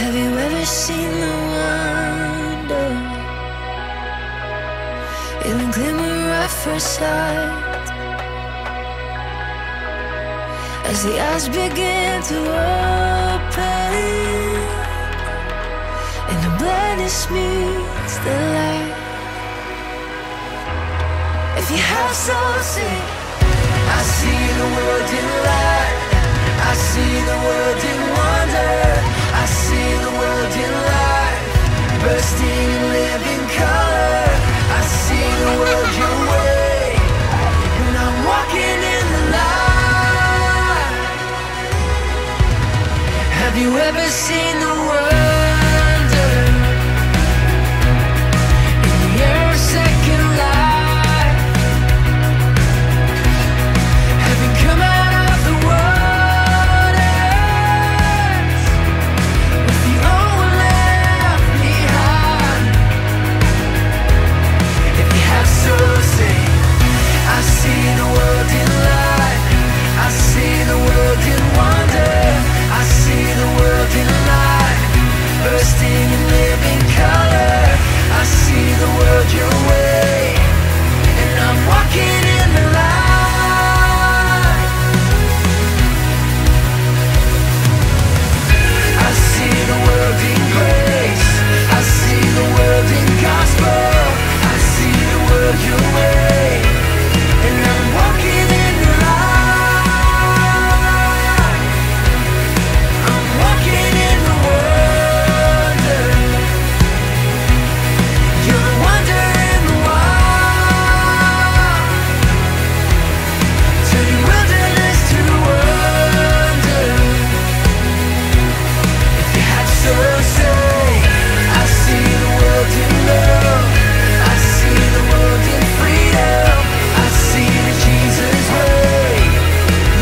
Have you ever seen the wonder in the glimmer at first sight? As the eyes begin to open and the blindness meets the light. If you have soul, sing. I see the world in light. I see the world in wonder. I see the world in light, bursting in living color. I see the world your way, and I'm walking in the light. Have you ever seen the wonder in the air of second life? Having come out of the waters with the old one left behind. If you have soul, sing. I see the world in light. I see the world in wonder. I see the world in light, bursting in living color. I see the world your way, and I'm walking in the light. I see the world in grace. I see the world in gospel. I see the world your way, and I'm walking in the light. I'm walking in the wonder. You're the wonder in the wild, turning wilderness to wonder. If you had so say, I see the world in love. I see the world in freedom. I see the Jesus way.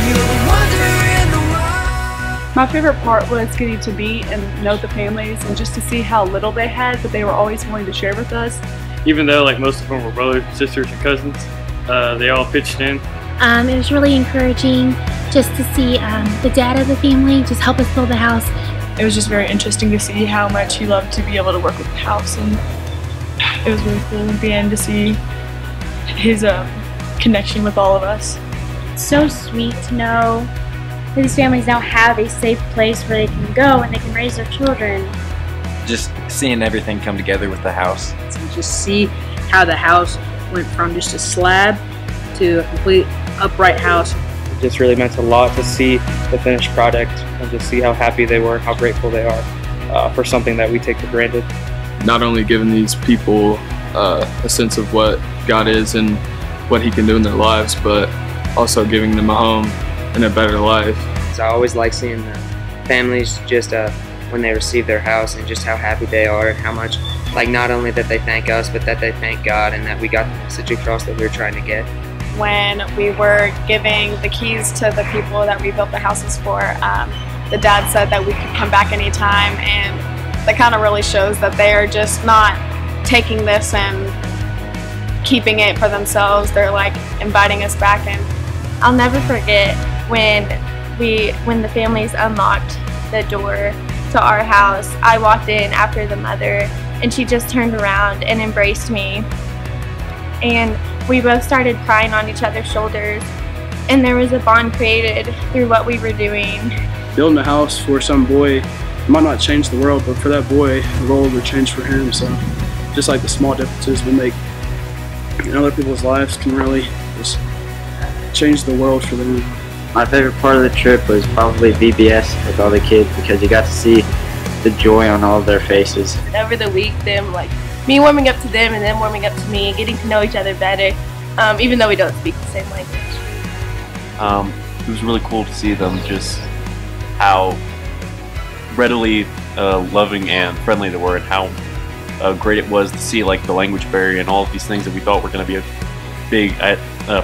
You're the wonder in the wild. My favorite part was getting to meet and know the families and just to see how little they had, but they were always willing to share with us. Even though like most of them were brothers, sisters, and cousins, they all pitched in. It was really encouraging just to see the dad of the family just help us build the house. It was just very interesting to see how much he loved to be able to work with the house, and it was really cool at the end to see his connection with all of us. It's so sweet to know that these families now have a safe place where they can go and they can raise their children. Just seeing everything come together with the house. And just see how the house went from just a slab to a complete upright house. It just really meant a lot to see the finished product and just see how happy they were and how grateful they are for something that we take for granted. Not only giving these people a sense of what God is and what He can do in their lives, but also giving them a home and a better life. So I always like seeing the families just when they receive their house and just how happy they are and how much, like, not only that they thank us, but that they thank God and that we got the message across that we were trying to get. When we were giving the keys to the people that we built the houses for, the dad said that we could come back anytime, and that kind of really shows that they are just not taking this and keeping it for themselves. They're like inviting us back in. I'll never forget when the families unlocked the door to our house. I walked in after the mother, and she just turned around and embraced me, and we both started crying on each other's shoulders, and there was a bond created through what we were doing. Building a house for some boy might not change the world, but for that boy, the world would change for him. So just like the small differences we make in other people's lives can really just change the world for them. My favorite part of the trip was probably VBS with all the kids, because you got to see the joy on all of their faces. Over the week, me warming up to them and them warming up to me and getting to know each other better, even though we don't speak the same language. It was really cool to see them just how readily loving and friendly they were, and how great it was to see like the language barrier and all of these things that we thought were going to be a big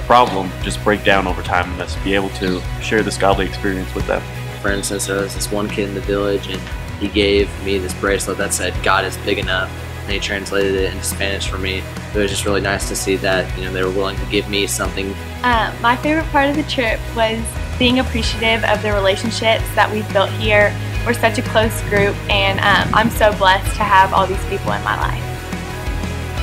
problem just break down over time, and us be able to share this godly experience with them. For instance, there was this one kid in the village, and he gave me this bracelet that said God is big enough, and he translated it into Spanish for me. It was just really nice to see that, you know, they were willing to give me something. My favorite part of the trip was being appreciative of the relationships that we've built here we're such a close group, and I'm so blessed to have all these people in my life.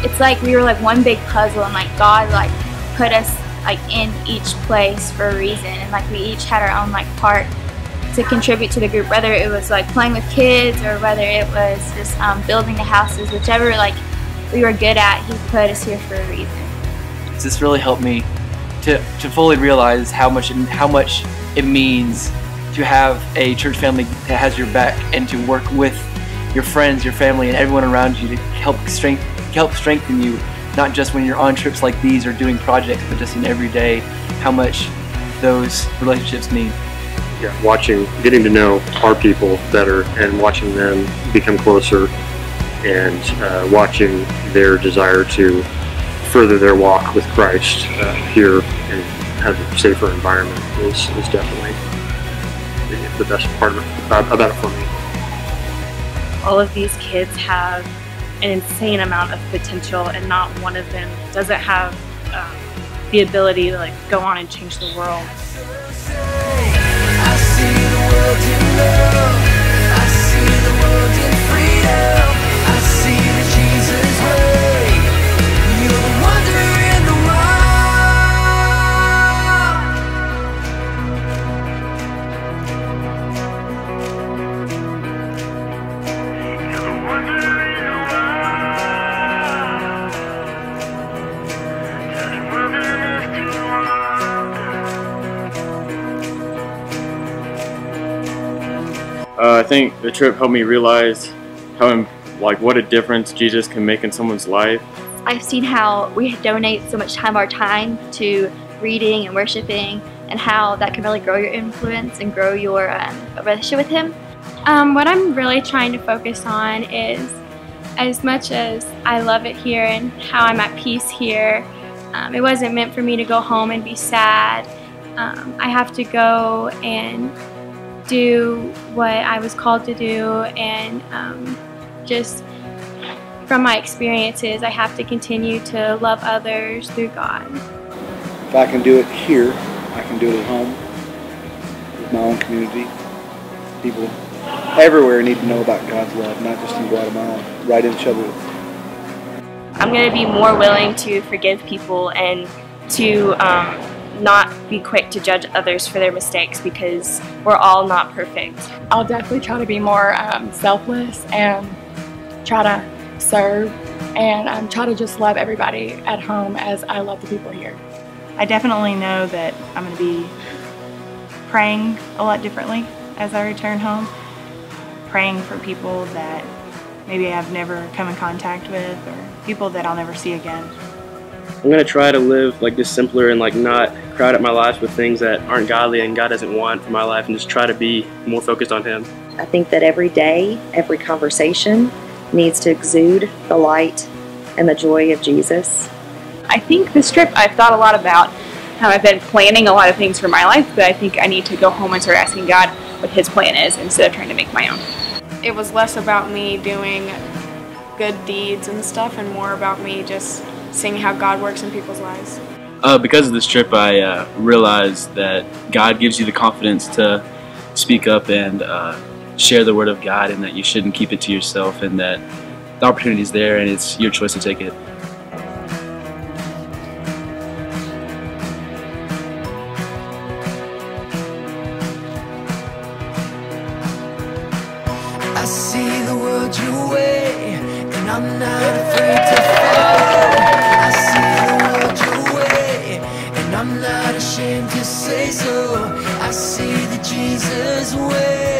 It's like we were like one big puzzle, and like God like put us like in each place for a reason, and like we each had our own like part to contribute to the group, whether it was like playing with kids or whether it was just building the houses, whichever like we were good at, He put us here for a reason. This really helped me to fully realize how much it means to have a church family that has your back and to work with your friends, your family, and everyone around you to help strengthen you, not just when you're on trips like these or doing projects, but just in every day, how much those relationships mean. Yeah, getting to know our people better and watching them become closer and watching their desire to further their walk with Christ here and have a safer environment is definitely the best part about it for me. All of these kids have an insane amount of potential, and not one of them doesn't have the ability to like go on and change the world. I see the world in love. I see the world in freedom. I see the Jesus way. You're the wonder in the world. You're the wonder in the world. I think the trip helped me realize what a difference Jesus can make in someone's life. I've seen how we donate so much time of our time to reading and worshiping, and how that can really grow your influence and grow your relationship with Him. What I'm really trying to focus on is, as much as I love it here and how I'm at peace here, it wasn't meant for me to go home and be sad. I have to go and do what I was called to do, and just from my experiences, I have to continue to love others through God. If I can do it here, I can do it at home with my own community. People everywhere need to know about God's love, not just in Guatemala, right in Chubut. I'm going to be more willing to forgive people and to not be quick to judge others for their mistakes, because we're all not perfect. I'll definitely try to be more selfless and try to serve and try to just love everybody at home as I love the people here. I definitely know that I'm going to be praying a lot differently as I return home, praying for people that maybe I've never come in contact with, or people that I'll never see again. I'm going to try to live just simpler and not crowd up my life with things that aren't godly and God doesn't want for my life, and just try to be more focused on Him. I think that every day, every conversation needs to exude the light and the joy of Jesus. I think this trip, I've thought a lot about how I've been planning a lot of things for my life, but I think I need to go home and start asking God what His plan is instead of trying to make my own. It was less about me doing good deeds and stuff and more about me just seeing how God works in people's lives. Because of this trip, I realized that God gives you the confidence to speak up and share the Word of God, and that you shouldn't keep it to yourself, and that the opportunity is there and it's your choice to take it. I see the world your way, and I'm not afraid to follow. I see the world your way, and I'm not ashamed to say so. I see the Jesus way.